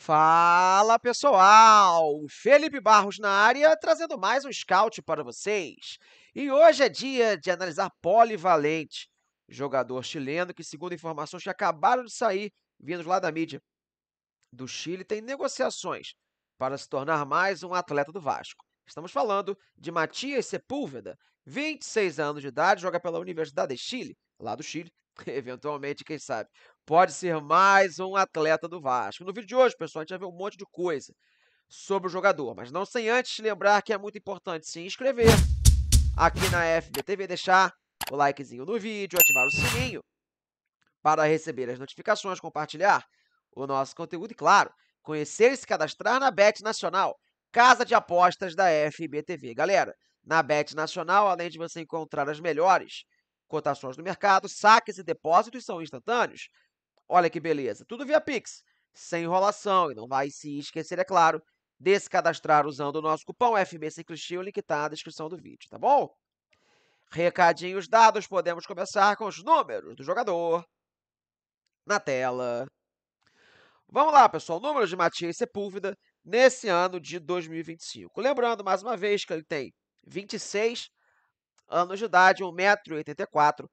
Fala pessoal, Felipe Barros na área, trazendo mais um scout para vocês. E hoje é dia de analisar Polivalente, jogador chileno que, segundo informações que acabaram de sair, vindos lá da mídia do Chile, tem negociações para se tornar mais um atleta do Vasco. Estamos falando de Matias Sepúlveda, 26 anos de idade, joga pela Universidade de Chile, lá do Chile. Eventualmente, quem sabe, pode ser mais um atleta do Vasco. No vídeo de hoje, pessoal, a gente vai ver um monte de coisa sobre o jogador, mas não sem antes lembrar que é muito importante se inscrever aqui na FBTV, deixar o likezinho no vídeo, ativar o sininho para receber as notificações, compartilhar o nosso conteúdo e, claro, conhecer e se cadastrar na Bet Nacional, casa de apostas da FBTV. Galera, na Bet Nacional, além de você encontrar as melhores cotações do mercado, saques e depósitos são instantâneos. Olha que beleza, tudo via Pix, sem enrolação, e não vai se esquecer, é claro, de se cadastrar usando o nosso cupom FB5X, o link está na descrição do vídeo, tá bom? Recadinhos dados, podemos começar com os números do jogador na tela. Vamos lá, pessoal, números de Matias Sepúlveda nesse ano de 2025. Lembrando, mais uma vez, que ele tem 26 anos de idade, 1,84 m,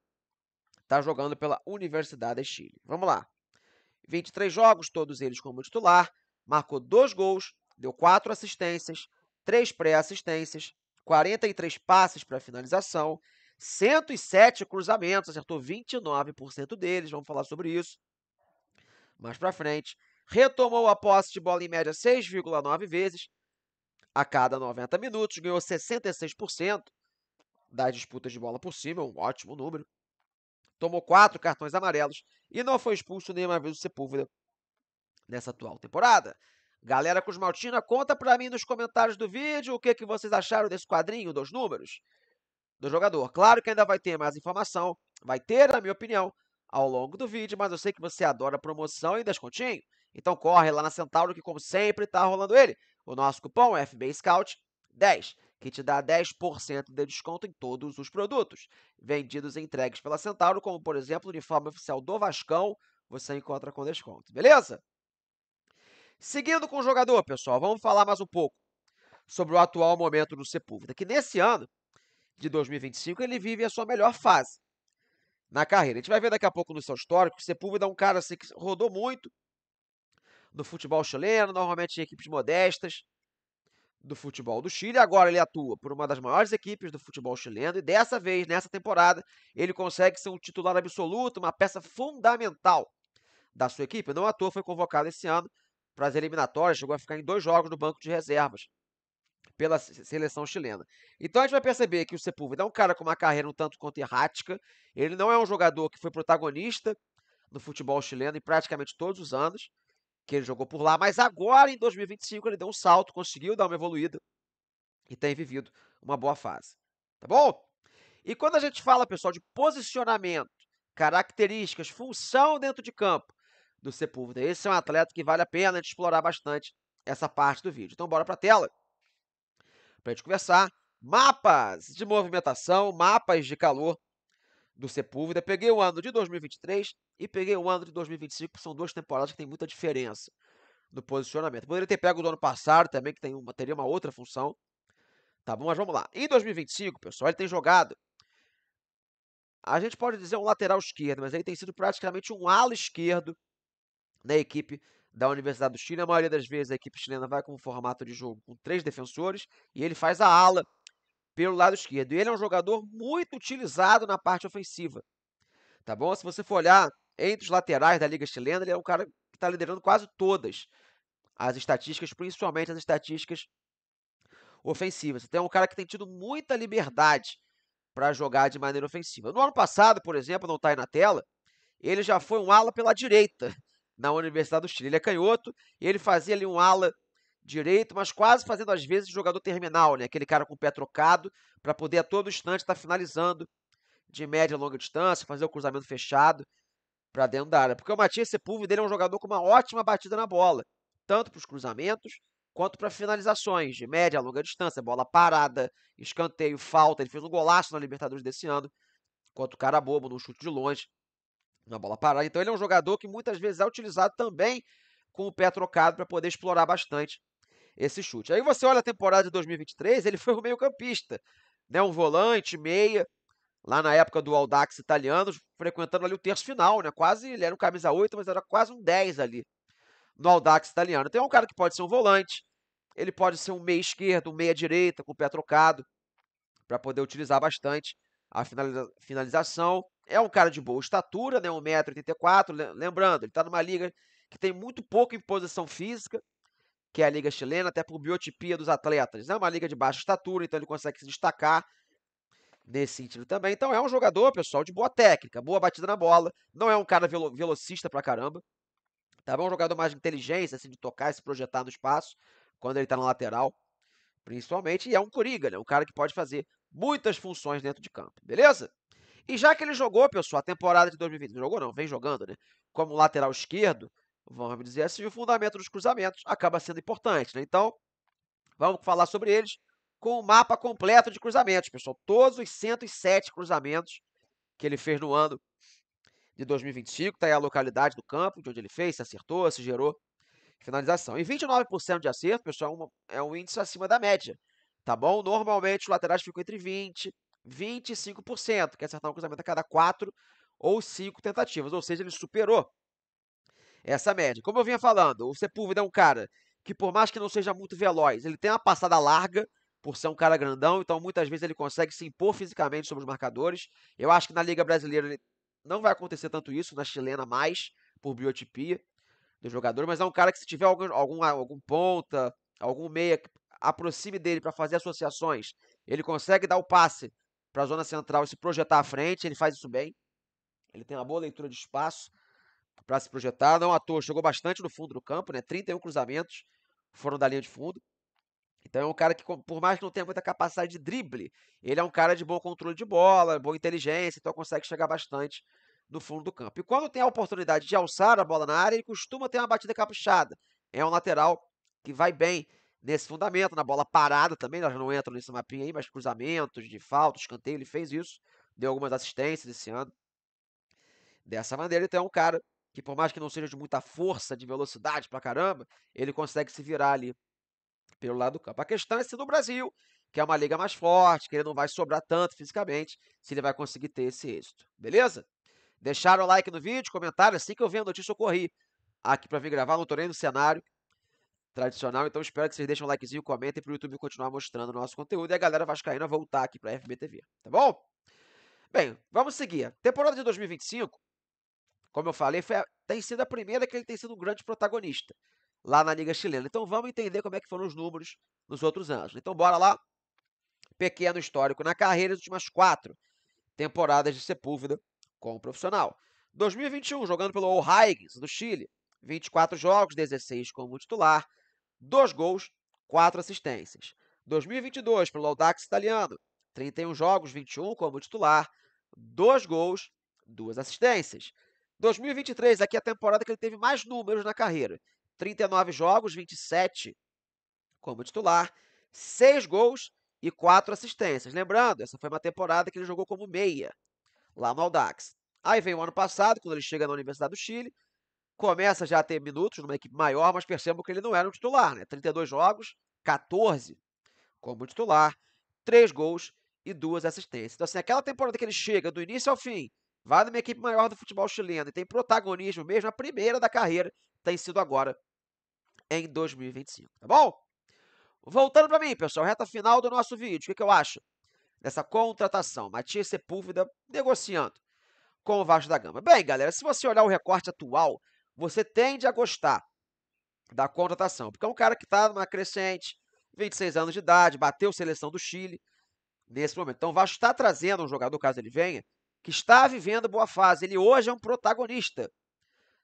está jogando pela Universidade de Chile. Vamos lá. 23 jogos, todos eles como titular, marcou 2 gols, deu 4 assistências, 3 pré-assistências, 43 passes para finalização, 107 cruzamentos, acertou 29% deles, vamos falar sobre isso mais para frente. Retomou a posse de bola em média 6,9 vezes a cada 90 minutos, ganhou 66% das disputas de bola por cima, um ótimo número. Tomou 4 cartões amarelos e não foi expulso nenhuma vez o Sepúlveda nessa atual temporada. Galera Cosmaltina, conta pra mim nos comentários do vídeo o que vocês acharam desse quadrinho dos números do jogador. Claro que ainda vai ter mais informação, vai ter, na minha opinião, ao longo do vídeo, mas eu sei que você adora promoção e descontinho. Então corre lá na Centauro que, como sempre, tá rolando ele. O nosso cupom é FBScout10, que te dá 10% de desconto em todos os produtos vendidos e entregues pela Centauro, como, por exemplo, o uniforme oficial do Vascão, você encontra com desconto, beleza? Seguindo com o jogador, pessoal, vamos falar mais um pouco sobre o atual momento do Sepúlveda, que nesse ano de 2025 ele vive a sua melhor fase na carreira. A gente vai ver daqui a pouco no seu histórico que o Sepúlveda é um cara assim, que rodou muito no futebol chileno, normalmente em equipes modestas do futebol do Chile. Agora ele atua por uma das maiores equipes do futebol chileno e dessa vez, nessa temporada, ele consegue ser um titular absoluto, uma peça fundamental da sua equipe. Não à toa foi convocado esse ano para as eliminatórias, chegou a ficar em 2 jogos no banco de reservas pela seleção chilena. Então a gente vai perceber que o Sepúlveda é um cara com uma carreira um tanto quanto errática, ele não é um jogador que foi protagonista no futebol chileno em praticamente todos os anos que ele jogou por lá, mas agora em 2025 ele deu um salto, conseguiu dar uma evoluída e tem vivido uma boa fase, tá bom? E quando a gente fala, pessoal, de posicionamento, características, função dentro de campo do Sepúlveda, esse é um atleta que vale a pena a gente explorar bastante essa parte do vídeo. Então bora para a tela para a gente conversar. Mapas de movimentação, mapas de calor do Sepúlveda. Peguei o ano de 2023 e peguei o ano de 2025, que são 2 temporadas que tem muita diferença no posicionamento. Poderia ter pego o do ano passado também, que teria uma outra função. Tá bom, mas vamos lá. Em 2025, pessoal, ele tem jogado, a gente pode dizer um lateral esquerdo, mas ele tem sido praticamente um ala esquerdo na equipe da Universidade do Chile. A maioria das vezes a equipe chilena vai com um formato de jogo com 3 defensores e ele faz a ala pelo lado esquerdo. E ele é um jogador muito utilizado na parte ofensiva, tá bom? Se você for olhar entre os laterais da Liga Chilena, ele é um cara que está liderando quase todas as estatísticas, principalmente as estatísticas ofensivas. Então é um cara que tem tido muita liberdade para jogar de maneira ofensiva. No ano passado, por exemplo, não está aí na tela, ele já foi um ala pela direita na Universidade do Chile. Ele é canhoto e ele fazia ali um ala direito, mas quase fazendo às vezes jogador terminal, né? Aquele cara com o pé trocado para poder a todo instante estar finalizando de média e longa distância, fazer o cruzamento fechado para dentro da área. Porque o Matias Sepúlveda é um jogador com uma ótima batida na bola, tanto para os cruzamentos quanto para finalizações de média a longa distância, bola parada, escanteio, falta. Ele fez um golaço na Libertadores desse ano, contra o cara bobo, num chute de longe, na bola parada. Então ele é um jogador que muitas vezes é utilizado também com o pé trocado para poder explorar bastante esse chute. Aí você olha a temporada de 2023, ele foi um meio-campista, né? Um volante, meia, lá na época do Audax Italiano, frequentando ali o terço final, né? Quase, ele era um camisa 8, mas era quase um 10 ali no Audax Italiano. Então é um cara que pode ser um volante, ele pode ser um meia esquerdo, um meia direita, com o pé trocado, para poder utilizar bastante a finalização. É um cara de boa estatura, né? 1,84 m. Lembrando, ele está numa liga que tem muito pouco em posição física, que é a liga chilena, até por biotipia dos atletas. É uma liga de baixa estatura, então ele consegue se destacar nesse sentido também. Então é um jogador, pessoal, de boa técnica, boa batida na bola. Não é um cara velocista pra caramba. Tá bom? Um jogador mais de inteligência, assim, de tocar e se projetar no espaço, quando ele tá na lateral, principalmente. E é um coringa, né? Um cara que pode fazer muitas funções dentro de campo, beleza? E já que ele jogou, pessoal, a temporada de 2020, não jogou não, vem jogando, né? Como lateral esquerdo, vamos dizer assim, o fundamento dos cruzamentos acaba sendo importante, né? Então, vamos falar sobre eles com o mapa completo de cruzamentos, pessoal. Todos os 107 cruzamentos que ele fez no ano de 2025, tá aí a localidade do campo, de onde ele fez, se acertou, se gerou finalização. E 29% de acerto, pessoal, é um índice acima da média, tá bom? Normalmente os laterais ficam entre 20% e 25%, que é acertar um cruzamento a cada 4 ou 5 tentativas, ou seja, ele superou essa média. Como eu vinha falando, o Sepúlveda é um cara que, por mais que não seja muito veloz, ele tem uma passada larga, por ser um cara grandão, então muitas vezes ele consegue se impor fisicamente sobre os marcadores. Eu acho que na Liga Brasileira ele não vai acontecer tanto isso, na chilena mais, por biotipia do jogador, mas é um cara que se tiver algum ponta, algum meia que aproxime dele para fazer associações, ele consegue dar o passe para a zona central e se projetar à frente, ele faz isso bem. Ele tem uma boa leitura de espaço para se projetar, não à toa, chegou bastante no fundo do campo, né? 31 cruzamentos foram da linha de fundo. Então é um cara que, por mais que não tenha muita capacidade de drible, ele é um cara de bom controle de bola, boa inteligência, então consegue chegar bastante no fundo do campo. E quando tem a oportunidade de alçar a bola na área, ele costuma ter uma batida caprichada. É um lateral que vai bem nesse fundamento, na bola parada também, nós não entramos nesse mapinha aí, mas cruzamentos, de falta, escanteio, ele fez isso, deu algumas assistências esse ano. Dessa maneira, então é um cara que, por mais que não seja de muita força, de velocidade pra caramba, ele consegue se virar ali pelo lado do campo. A questão é se no Brasil, que é uma liga mais forte, que ele não vai sobrar tanto fisicamente, se ele vai conseguir ter esse êxito, beleza? Deixaram o like no vídeo, comentário, assim que eu vi a notícia eu corri aqui para vir gravar, não tô nem no cenário tradicional, então espero que vocês deixem um likezinho, comentem para o YouTube continuar mostrando o nosso conteúdo e a galera vascaína voltar aqui para a FBTV, tá bom? Bem, vamos seguir. Temporada de 2025, como eu falei, tem sido a primeira que ele tem sido um grande protagonista lá na Liga Chilena. Então vamos entender como é que foram os números nos outros anos. Então bora lá. Pequeno histórico na carreira, as últimas 4 temporadas de Sepúlveda como profissional. 2021, jogando pelo O'Higgins, do Chile. 24 jogos, 16 como titular, 2 gols, 4 assistências. 2022, pelo Audax Italiano. 31 jogos, 21 como titular, 2 gols, 2 assistências. 2023, aqui é a temporada que ele teve mais números na carreira. 39 jogos, 27 como titular, 6 gols e 4 assistências. Lembrando, essa foi uma temporada que ele jogou como meia, lá no Audax. Aí vem o ano passado, quando ele chega na Universidade do Chile, começa já a ter minutos numa equipe maior, mas percebam que ele não era um titular, né? 32 jogos, 14 como titular, 3 gols e 2 assistências. Então, assim, aquela temporada que ele chega do início ao fim, vai numa equipe maior do futebol chileno e tem protagonismo mesmo, a primeira da carreira tem sido agora em 2025, tá bom? Voltando para mim, pessoal, reta final do nosso vídeo, o que eu acho dessa contratação? Matias Sepúlveda negociando com o Vasco da Gama. Bem, galera, se você olhar o recorte atual, você tende a gostar da contratação, porque é um cara que está numa crescente, 26 anos de idade, bateu seleção do Chile nesse momento. Então o Vasco está trazendo um jogador, caso ele venha, que está vivendo boa fase. Ele hoje é um protagonista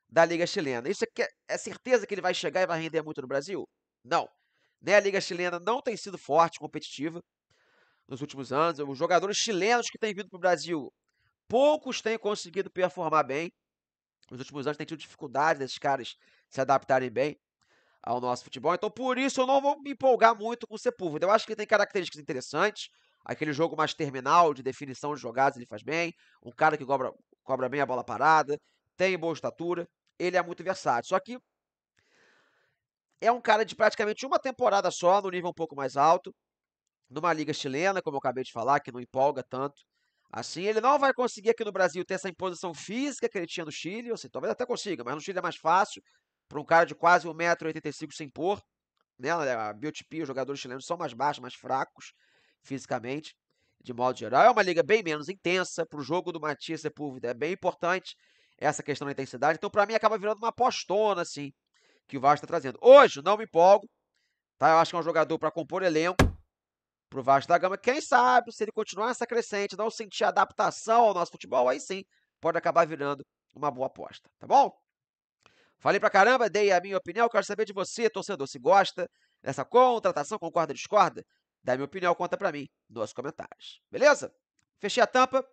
da Liga Chilena. Isso é certeza que ele vai chegar e vai render muito no Brasil? Não. Né? A Liga Chilena não tem sido forte, competitiva nos últimos anos. Os jogadores chilenos que têm vindo para o Brasil, poucos têm conseguido performar bem. Nos últimos anos tem tido dificuldade desses caras se adaptarem bem ao nosso futebol. Então, por isso, eu não vou me empolgar muito com o Sepúlveda. Eu acho que ele tem características interessantes. Aquele jogo mais terminal, de definição de jogadas, ele faz bem. Um cara que cobra bem a bola parada, tem boa estatura. Ele é muito versátil. Só que é um cara de praticamente uma temporada só, no nível um pouco mais alto, numa liga chilena, como eu acabei de falar, que não empolga tanto. Assim, ele não vai conseguir aqui no Brasil ter essa imposição física que ele tinha no Chile, ou seja, talvez até consiga, mas no Chile é mais fácil, para um cara de quase 1,85 m sem impor, né? A biotipia, os jogadores chilenos são mais baixos, mais fracos fisicamente, de modo geral. É uma liga bem menos intensa, para o jogo do Matias Sepúlveda é bem importante essa questão da intensidade, então para mim acaba virando uma apostona, assim, que o Vasco está trazendo. Hoje, não me empolgo, tá? Eu acho que é um jogador para compor elenco pro Vasco da Gama. Quem sabe, se ele continuar nessa crescente, não sentir adaptação ao nosso futebol, aí sim, pode acabar virando uma boa aposta, tá bom? Falei pra caramba, dei a minha opinião, quero saber de você, torcedor, se gosta dessa contratação, concorda ou discorda? Dá a minha opinião, conta pra mim nos comentários, beleza? Fechei a tampa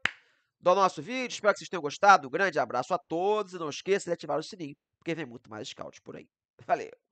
do nosso vídeo, espero que vocês tenham gostado, um grande abraço a todos e não esqueça de ativar o sininho, porque vem muito mais scout por aí. Valeu!